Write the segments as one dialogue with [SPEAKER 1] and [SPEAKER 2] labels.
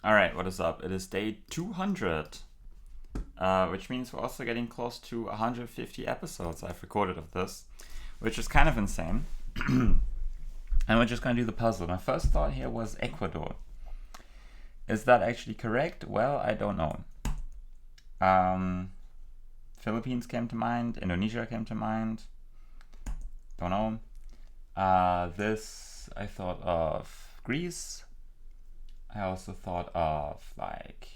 [SPEAKER 1] Alright, what is up? It is day 200, which means we're also getting close to 150 episodes I've recorded of this, which is kind of insane. And we're just going to do the puzzle. My first thought here was Ecuador. Is that actually correct? Well, I don't know. Philippines came to mind, Indonesia came to mind. Don't know. This, I thought of Greece. I also thought of like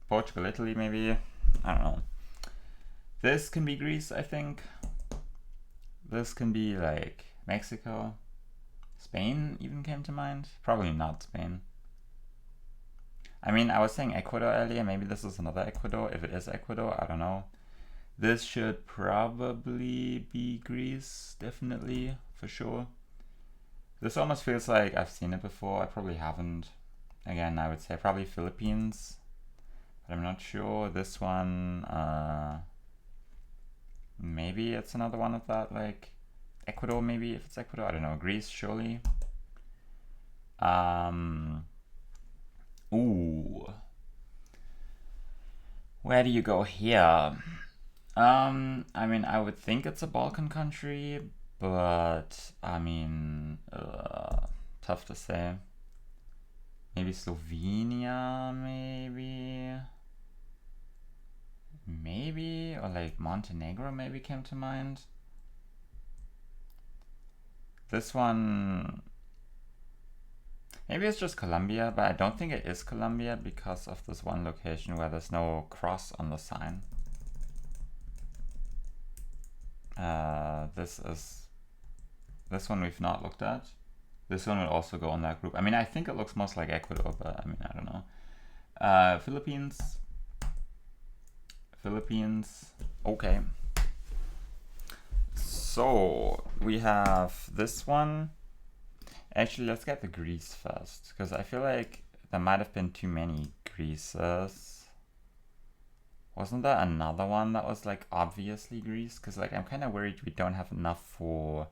[SPEAKER 1] Portugal, Italy, maybe. I don't know. This can be Greece, I think. This can be like Mexico. Spain even came to mind. Probably not Spain. I mean, I was saying Ecuador earlier. Maybe this is another Ecuador. If it is Ecuador, I don't know. This should probably be Greece, definitely, for sure. This almost feels like I've seen it before. I probably haven't. Again, I would say probably Philippines, but I'm not sure. This one, maybe it's another one of that, like Ecuador, maybe if it's Ecuador. I don't know. Greece, surely. Ooh. Where do you go here? I mean, I would think it's a Balkan country, but I mean, tough to say. Maybe Slovenia, maybe, or like Montenegro maybe came to mind. This one, maybe it's just Colombia, but I don't think it is Colombia because of this one location where there's no cross on the sign. This one we've not looked at. This one would also go on that group. I mean, I think it looks most like Ecuador, but I mean, I don't know. Philippines. Okay. So we have this one. Actually, let's get the Greece first, because I feel like there might have been too many Greeces. Wasn't there another one that was like obviously Greece? Because like I'm kind of worried we don't have enough for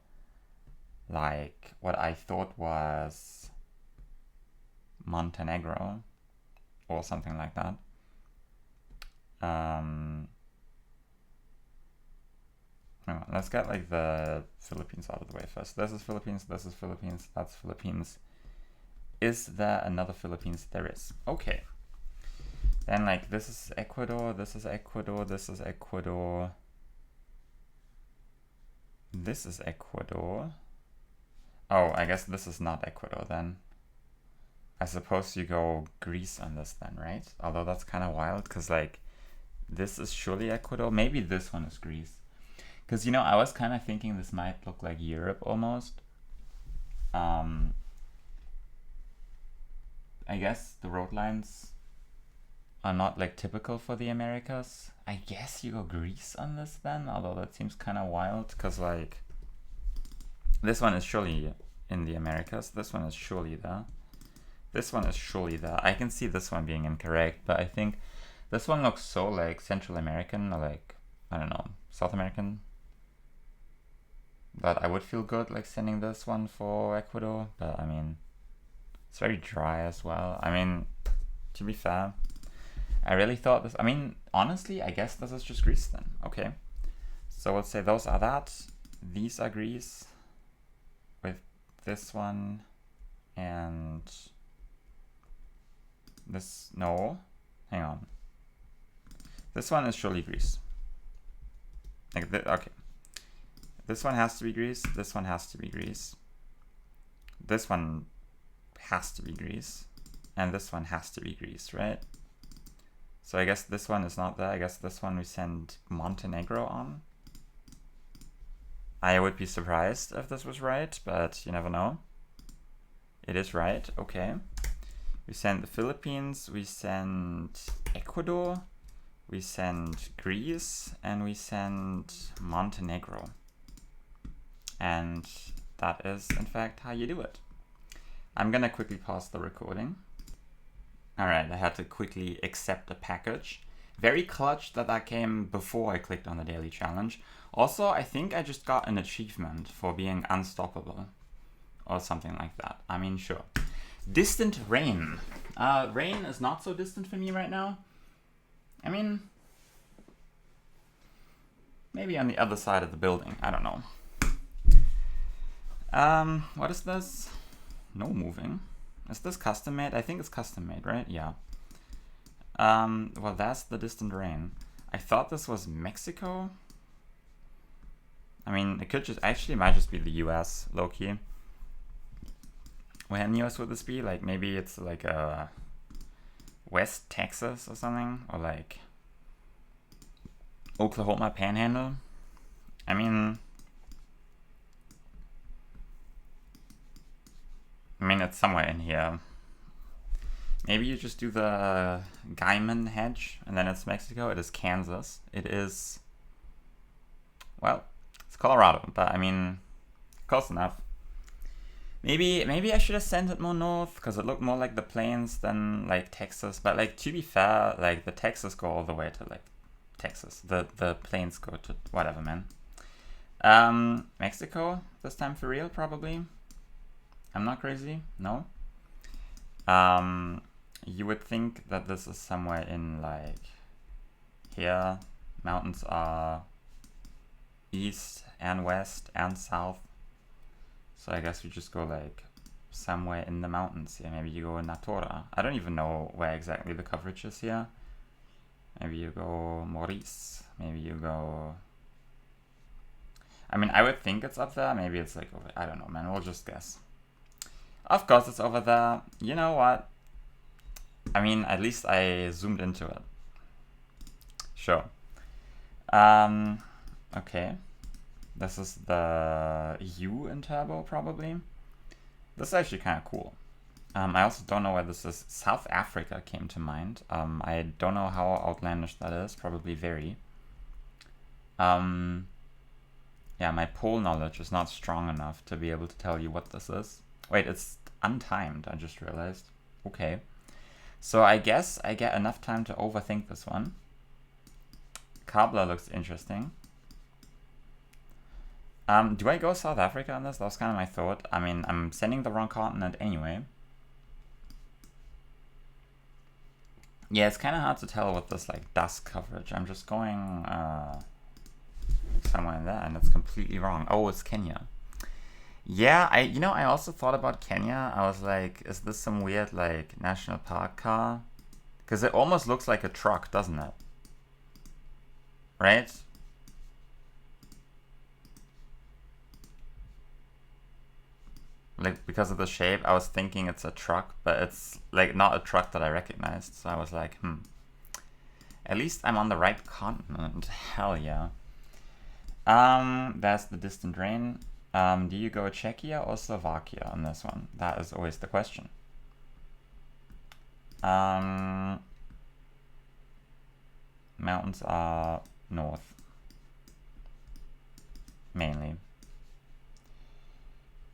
[SPEAKER 1] like what I thought was Montenegro or something like that. Let's get like the Philippines out of the way first. This is Philippines, this is Philippines, that's Philippines. Is there another Philippines? There is. Okay. Then like this is Ecuador, this is Ecuador, this is Ecuador. This is Ecuador. Oh, I guess this is not Ecuador then. I suppose you go Greece on this then, right? Although that's kind of wild because like this is surely Ecuador. Maybe this one is Greece. Because, you know, I was kind of thinking this might look like Europe almost. I guess the road lines are not like typical for the Americas. I guess you go Greece on this then, although that seems kind of wild because like this one is surely in the Americas. This one is surely there. This one is surely there. I can see this one being incorrect, but I think this one looks so like Central American or like, I don't know, South American. But I would feel good like sending this one for Ecuador, but I mean, it's very dry as well. I mean, to be fair, I really thought this, I mean, honestly, I guess this is just Greece then. Okay. So let's say those are that. These are Greece with this one and this, no, hang on. This one is surely Greece. Like okay. This one has to be Greece. This one has to be Greece. This one has to be Greece. And this one has to be Greece, right? So I guess this one is not there. I guess this one we send Montenegro on. I would be surprised if this was right, but you never know. It is right. Okay. We send the Philippines. We send Ecuador. We send Greece. And we send Montenegro. And that is, in fact, how you do it. I'm gonna quickly pause the recording. Alright, I had to quickly accept a package. Very clutch that that came before I clicked on the daily challenge. Also, I think I just got an achievement for being unstoppable. Or something like that. I mean, sure. Distant rain. Rain is not so distant for me right now. I mean, maybe on the other side of the building. I don't know. What is this? No moving. Is this custom made? I think it's custom made, right? Yeah. Well, that's the distant rain. I thought this was Mexico. I mean, it could just actually might just be the US, low-key. Where in the US would this be? Like, maybe it's like a West Texas or something? Or like Oklahoma Panhandle? I mean, it's somewhere in here. Maybe you just do the Gaiman hedge, and then it's Mexico. It is Kansas. It is, well, it's Colorado, but I mean, close enough. Maybe I should have sent it more north, because it looked more like the plains than like Texas. But like, to be fair, like the Texas go all the way to like Texas. The plains go to whatever, man. Mexico this time for real, probably. I'm not crazy, no. You would think that this is somewhere in like here. Mountains are east and west and south. So I guess we just go like somewhere in the mountains here. Maybe you go in Natura. I don't even know where exactly the coverage is here. Maybe you go Maurice. Maybe you go... I mean, I would think it's up there. Maybe it's like over... I don't know, man. We'll just guess. Of course it's over there. You know what? I mean, at least I zoomed into it. Sure. Okay. This is the U in Turbo, probably. This is actually kind of cool. I also don't know where this is. South Africa came to mind. I don't know how outlandish that is. Probably very. Yeah, my pole knowledge is not strong enough to be able to tell you what this is. Wait, it's untimed, I just realized. Okay. So I guess I get enough time to overthink this one. Kabla looks interesting. Do I go South Africa on this? That was kind of my thought. I mean, I'm sending the wrong continent anyway. Yeah, it's kind of hard to tell with this like dust coverage. I'm just going somewhere in there and it's completely wrong. Oh, it's Kenya. Yeah, I also thought about Kenya. I was like, is this some weird like national park car? Because it almost looks like a truck, doesn't it? Right? Like, because of the shape, I was thinking it's a truck, but it's like not a truck that I recognized. So I was like, at least I'm on the right continent. Hell yeah. That's the distant rain. Do you go Czechia or Slovakia on this one? That is always the question. Mountains are north. Mainly.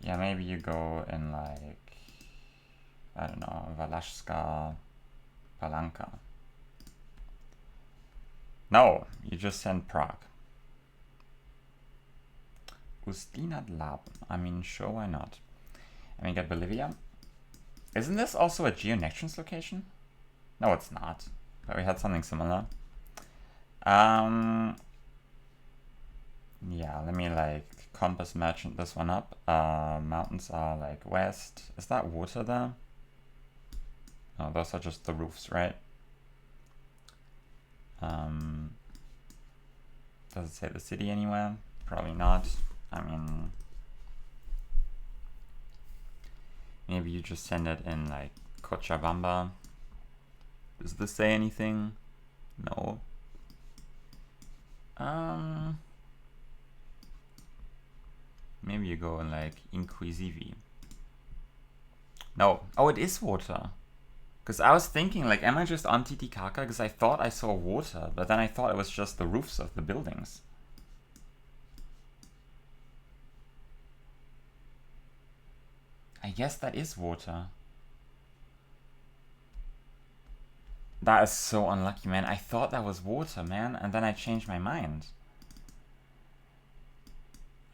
[SPEAKER 1] Yeah, maybe you go in like, I don't know, Valashka, Palanka. No, you just send Prague. Ustinad Laben. I mean, sure, why not? And we get Bolivia. Isn't this also a Geonections location? No, it's not. But we had something similar. Yeah, let me like compass merchant this one up. Mountains are like west. Is that water there? Oh, those are just the roofs, right? Does it say the city anywhere? Probably not. I mean, maybe you just send it in like Cochabamba. Does this say anything? No. Maybe you go in like Inquisivi. No. Oh, it is water. Because I was thinking, like, am I just on Titicaca? Because I thought I saw water, but then I thought it was just the roofs of the buildings. I guess that is water. That is so unlucky, man. I thought that was water, man, and then I changed my mind.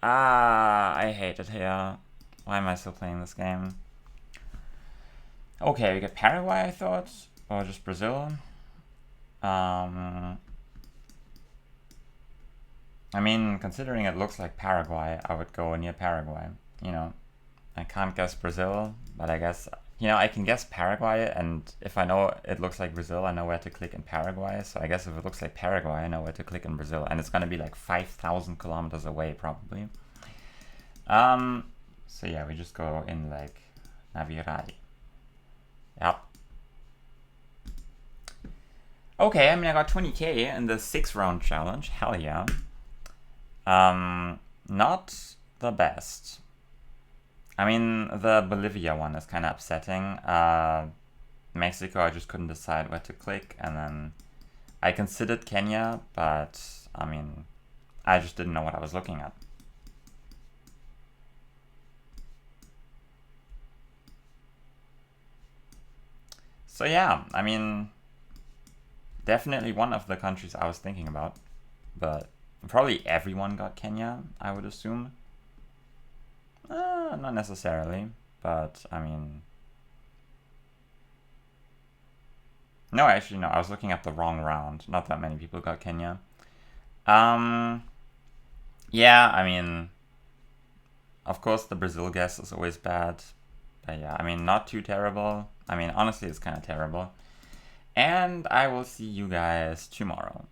[SPEAKER 1] Ah, I hate it here. Why am I still playing this game? Okay, we got Paraguay, I thought, or just Brazil. I mean, considering it looks like Paraguay, I would go near Paraguay. You know, I can't guess Brazil, but I guess, you know, I can guess Paraguay, and if I know it looks like Brazil, I know where to click in Paraguay. So I guess if it looks like Paraguay, I know where to click in Brazil, and it's gonna be like 5,000 kilometers away, probably. So yeah, we just go in like Naviradi. Yep. Okay, I mean, I got 20k in the 6-round challenge. Hell yeah. Not the best. I mean, the Bolivia one is kind of upsetting. Mexico, I just couldn't decide where to click, and then I considered Kenya, but I mean, I just didn't know what I was looking at. So yeah, I mean, definitely one of the countries I was thinking about, but probably everyone got Kenya, I would assume. Not necessarily, but I mean... No, actually, no, I was looking at the wrong round. Not that many people got Kenya. Yeah, I mean, of course the Brazil guess is always bad. But yeah, I mean, not too terrible. I mean, honestly, it's kind of terrible. And I will see you guys tomorrow.